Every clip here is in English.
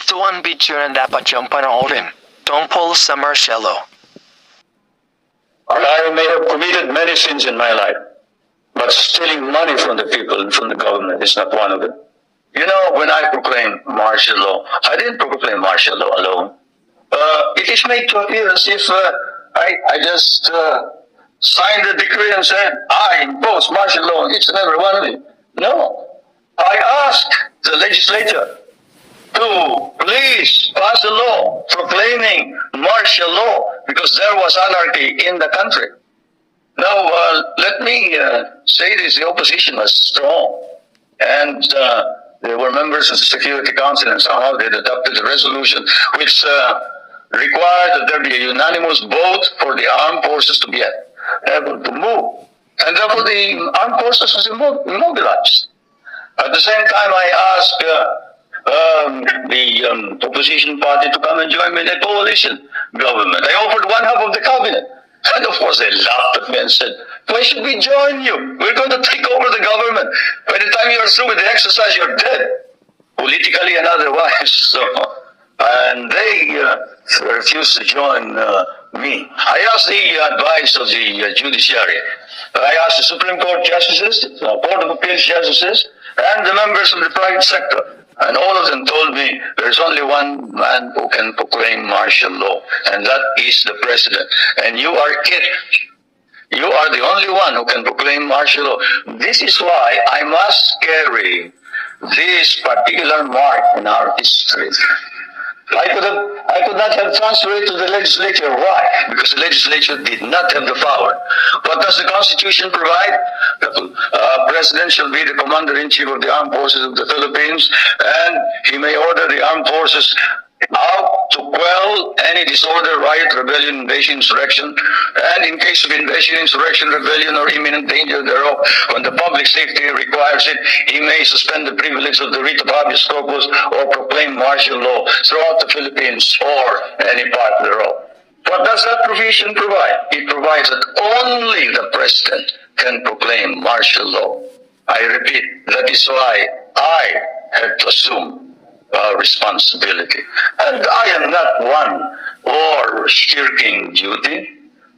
Tuan Bichu na dapat yung panoorin tungkol sa Marcelo. I may have committed many sins in my life, but stealing money from the people and from the government is not one of them. You know, when I proclaimed martial law, I didn't proclaim martial law alone. It is made to appear as if I just signed the decree and said, I impose martial law on each and every one of you. No. I asked the legislature to please pass a law proclaiming martial law because there was anarchy in the country. Now, let me say this, the opposition was strong, and there were members of the Security Council, and somehow they adopted a resolution which required that there be a unanimous vote for the armed forces to be able to move. And therefore the armed forces was immobilized. At the same time, I asked the opposition party to come and join me in a coalition government. I offered one half of the cabinet. And of course they laughed at me and said, why should we join you? We're going to take over the government. By the time you're through with the exercise, you're dead, politically and otherwise. So, and they refused to join me. I asked the advice of the judiciary. I asked the Supreme Court justices, the Court of Appeals justices, and the members of the private sector. And all of them told me there's only one man who can proclaim martial law, and that is the president. And you are it. You are the only one who can proclaim martial law. This is why I must carry this particular mark in our history. I could not have transferred it to the legislature. Why? Because the legislature did not have the power. What does the Constitution provide? The President shall be the Commander-in-Chief of the Armed Forces of the Philippines, and he may order the armed forces out to quell any disorder, riot, rebellion, invasion, insurrection, and in case of invasion, insurrection, rebellion, or imminent danger thereof, when the public safety requires it, he may suspend the privilege of the writ of habeas corpus or proclaim martial law throughout the Philippines or any part thereof. What does that provision provide? It provides that only the President can proclaim martial law. I repeat, that is why I had to assume responsibility. And I am not one for shirking duty.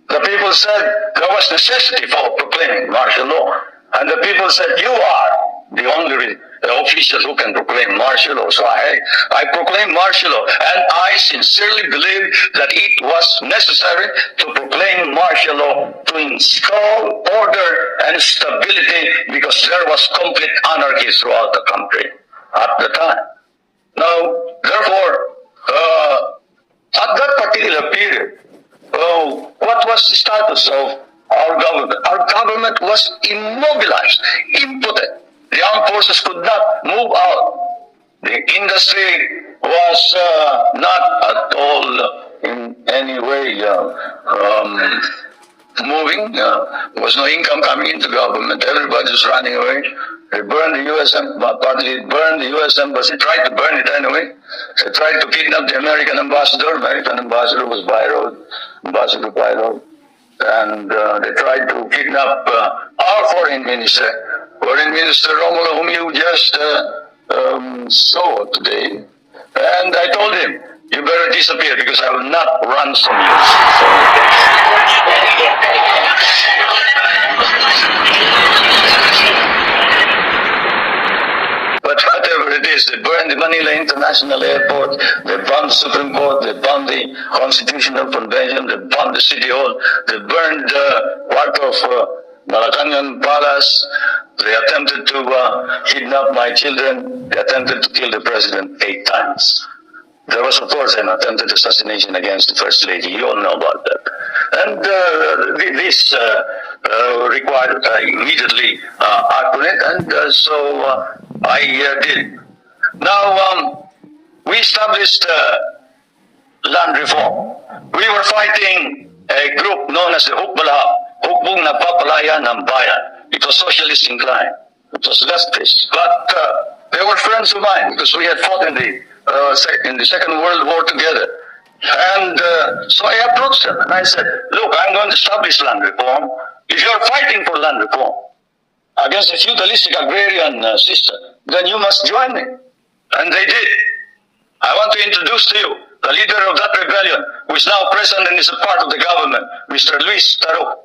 The people said there was necessity for proclaiming martial law. And the people said, you are the only official who can proclaim martial law. So I proclaim martial law. And I sincerely believe that it was necessary to proclaim martial law to install order and stability because there was complete anarchy throughout the country at the time. Now, therefore, at that particular period, what was the status of our government? Our government was immobilized, impotent. The armed forces could not move out. The industry was not at all in any way moving. There was no income coming into government. Everybody was running away. They burned the U.S. partly burned the U.S. embassy, tried to burn it anyway. They tried to kidnap the American ambassador. American ambassador was Ambassador Byroad. And they tried to kidnap our foreign minister, Romulo, whom you just saw today. And I told him, you better disappear because I will not ransom you. But whatever it is, they burned the Manila International Airport, they bombed the Supreme Court, they bombed the Constitutional Convention, they bombed the City Hall, they burned part of Malacanang Palace, they attempted to kidnap my children, they attempted to kill the president 8 times. There was, of course, an attempted assassination against the First Lady. You all know about that. And this required immediately act on it, and so I did. Now, we established land reform. We were fighting a group known as the Hukbong Nagpapalaya ng Bayan. It was socialist inclined. It was leftist. But they were friends of mine because we had fought in the Second World War together. And so I approached them and I said, look, I'm going to establish land reform. If you're fighting for land reform against a feudalistic agrarian system, then you must join me. And they did. I want to introduce to you the leader of that rebellion, who is now present and is a part of the government, Mr. Luis Taro.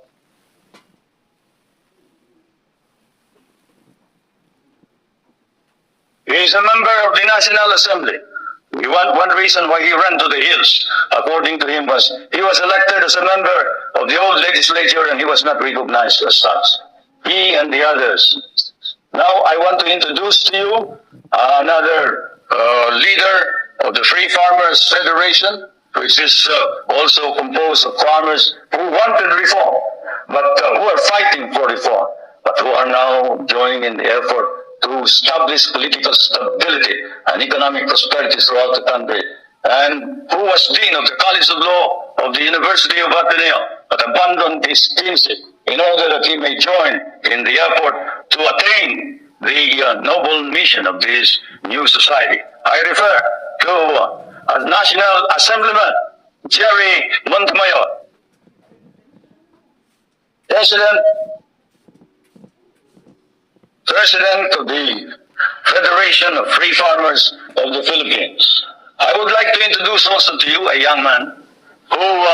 He is a member of the National Assembly. One reason why he ran to the hills, according to him, was he was elected as a member of the old legislature and he was not recognized as such. He and the others. Now I want to introduce to you another leader of the Free Farmers Federation, which is also composed of farmers who wanted reform, but who are fighting for reform, but who are now joining in the effort to establish political stability and economic prosperity throughout the country, and who was Dean of the College of Law of the University of Ateneo, but abandoned his deanship in order that he may join in the effort to attain the noble mission of this new society. I refer to National Assemblyman Jerry Montemayor, President of the Federation of Free Farmers of the Philippines. I would like to introduce also to you a young man who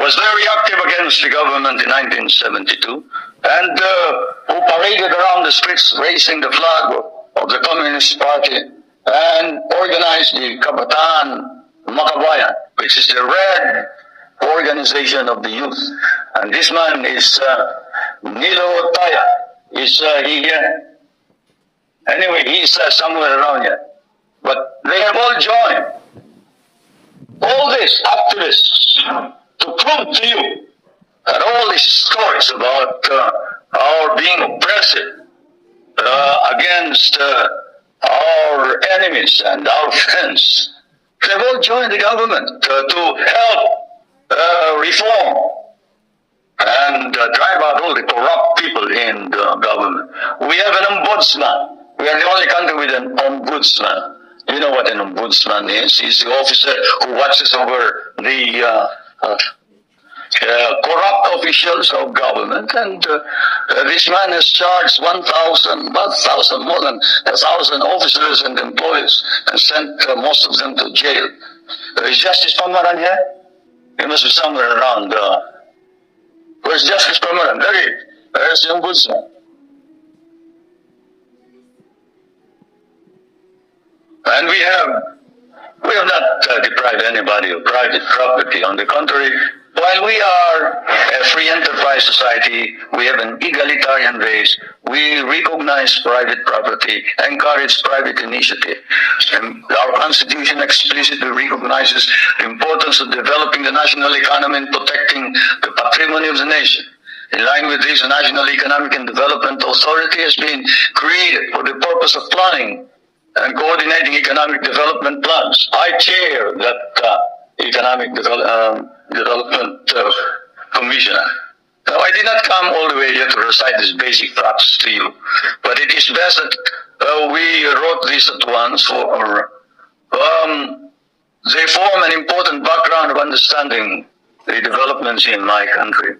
was very active against the government in 1972 and who paraded around the streets raising the flag of the Communist Party and organized the Kabataan Makabayan, which is the red organization of the youth. And this man is Nilo Taya. Is he here? Anyway, he's somewhere around here. But they have all joined. All these activists to prove to you that all these stories about our being oppressive against our enemies and our friends, they've all joined the government to help reform and drive out all the corrupt people in the government. We have an ombudsman. We are the only country with an ombudsman. You know what an ombudsman is? He's the officer who watches over the corrupt officials of government. And this man has charged more than 1,000 officers and employees and sent most of them to jail. Is Justice Pamaran here? He must be somewhere around. Where's Justice Pamaran? There's the ombudsman. And we have not deprived anybody of private property. On the contrary, while we are a free enterprise society, we have an egalitarian race. We recognize private property, encourage private initiative. And our Constitution explicitly recognizes the importance of developing the national economy and protecting the patrimony of the nation. In line with this, the National Economic and Development Authority has been created for the purpose of planning and coordinating economic development plans. I chair that Economic Development Commission. Now, I did not come all the way here to recite these basic facts to you, but it is best that we wrote this at once, for they form an important background of understanding the developments in my country.